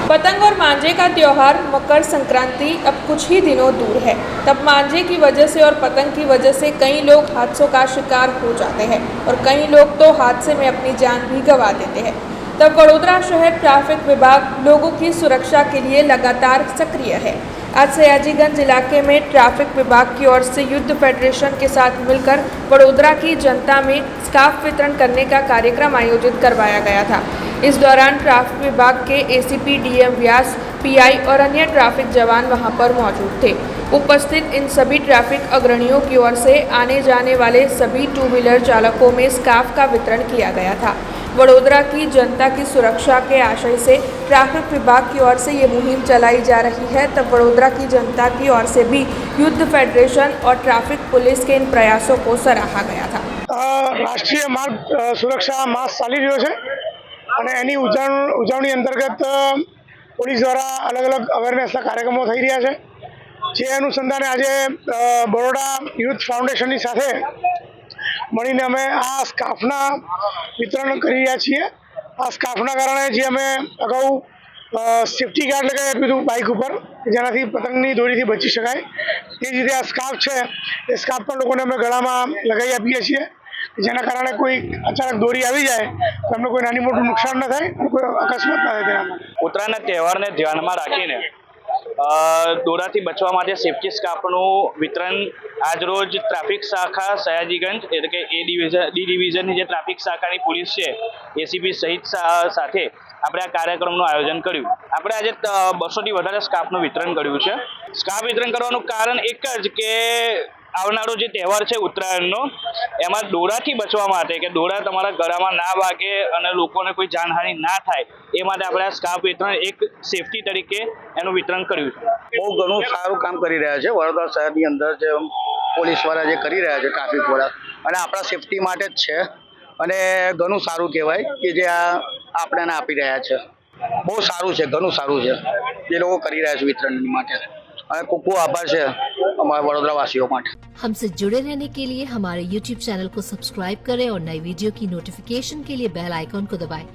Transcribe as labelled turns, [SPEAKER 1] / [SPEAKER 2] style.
[SPEAKER 1] पतंग और मांझे का त्यौहार मकर संक्रांति अब कुछ ही दिनों दूर है। तब मांझे की वजह से और पतंग की वजह से कई लोग हादसों का शिकार हो जाते हैं और कई लोग तो हादसे में अपनी जान भी गंवा देते हैं। तब वडोदरा शहर ट्रैफिक विभाग लोगों की सुरक्षा के लिए लगातार सक्रिय है। आज सयाजीगंज इलाके में ट्रैफिक विभाग की ओर से युद्ध फेडरेशन के साथ मिलकर वडोदरा की जनता में स्कार्फ वितरण करने का कार्यक्रम आयोजित करवाया गया था। इस दौरान ट्रैफिक विभाग के एसीपी डीएम व्यास, पीआई और अन्य ट्रैफिक जवान वहां पर मौजूद थे। उपस्थित इन सभी ट्रैफिक अग्रणियों की ओर से आने जाने वाले सभी टू व्हीलर चालकों में स्कार्फ का वितरण किया गया था। वडोदरा की जनता की सुरक्षा के आशय से ट्रैफिक विभाग की ओर से ये मुहिम चलाई जा रही है। तब वडोदरा की जनता की ओर से भी युद्ध फेडरेशन और ट्रैफिक पुलिस के इन प्रयासों को सराहा गया था।
[SPEAKER 2] राष्ट्रीय मार्ग सुरक्षा मास चाली रह्यो छे અને એની ઉજવણી અંતર્ગત પોલીસ દ્વારા અલગ અલગ અવેરનેસના કાર્યક્રમો થઈ રહ્યા છે। જે અનુસંધાને આજે બરોડા યુથ ફાઉન્ડેશનની સાથે મળીને અમે આ સ્કાર્ફના વિતરણ કરી રહ્યા છીએ। આ સ્કાર્ફના કારણે જે અમે અગાઉ સેફ્ટી ગાર્ડ લગાવી આપ્યું હતું બાઇક ઉપર, જેનાથી પતંગની દોરીથી બચી શકાય। તે જ રીતે આ સ્કાર્ફ છે એ સ્કાર્ફ પણ લોકોને અમે ગળામાં લગાવી આપીએ છીએ, જેના કારણે કોઈ અચાનક દોરી આવી જાય તો એમને કોઈ નાની મોટું નુકસાન ન થાય, કોઈ અકસ્માત ન થાય તેના માટે।
[SPEAKER 3] ઉત્તરાયણના તહેવારને ધ્યાનમાં રાખીને દોરાથી બચવા માટે સેફ્ટી સ્કાર્ફનું વિતરણ આજરોજ ટ્રાફિક શાખા સયાજીગંજ એટલે કે ડી ડિવિઝનની જે ટ્રાફિક શાખાની પોલીસ છે એસીપી સહિત સાથે આપણે આ કાર્યક્રમનું આયોજન કર્યું। આપણે આજે 200થી વધારે સ્કાર્ફનું વિતરણ કર્યું છે। સ્કાર્ફ વિતરણ કરવાનું કારણ એક જ કે આવનારો જે તહેવાર છે ઉત્તરાયણનો, એમાં દોરાથી બચવા માટે કે દોરા તમારા ગળામાં ના વાગે અને લોકોને કોઈ જાનહાનિ ના થાય એ માટે આપણે આ સ્કાર્ફ વિતરણ એક સેફટી તરીકે એનું વિતરણ કર્યું છે।
[SPEAKER 4] બહુ ઘણું સારું કામ કરી રહ્યા છે વડોદરા શહેરની અંદર જે પોલીસવાળા જે કરી રહ્યા છે ટ્રાફિકવાળા, અને આપણા સેફટી માટે જ છે અને ઘણું સારું કહેવાય કે જે આ આપણને આપી રહ્યા છે। બહુ સારું છે, ઘણું સારું છે જે લોકો કરી રહ્યા છે વિતરણ માટે, અને ખૂબ ખૂબ આભાર છે हमारे वडोदरा वासियों માટે।
[SPEAKER 5] हमसे जुड़े रहने के लिए हमारे YouTube चैनल को सब्सक्राइब करें और नई वीडियो की नोटिफिकेशन के लिए बेल आइकॉन को दबाएं।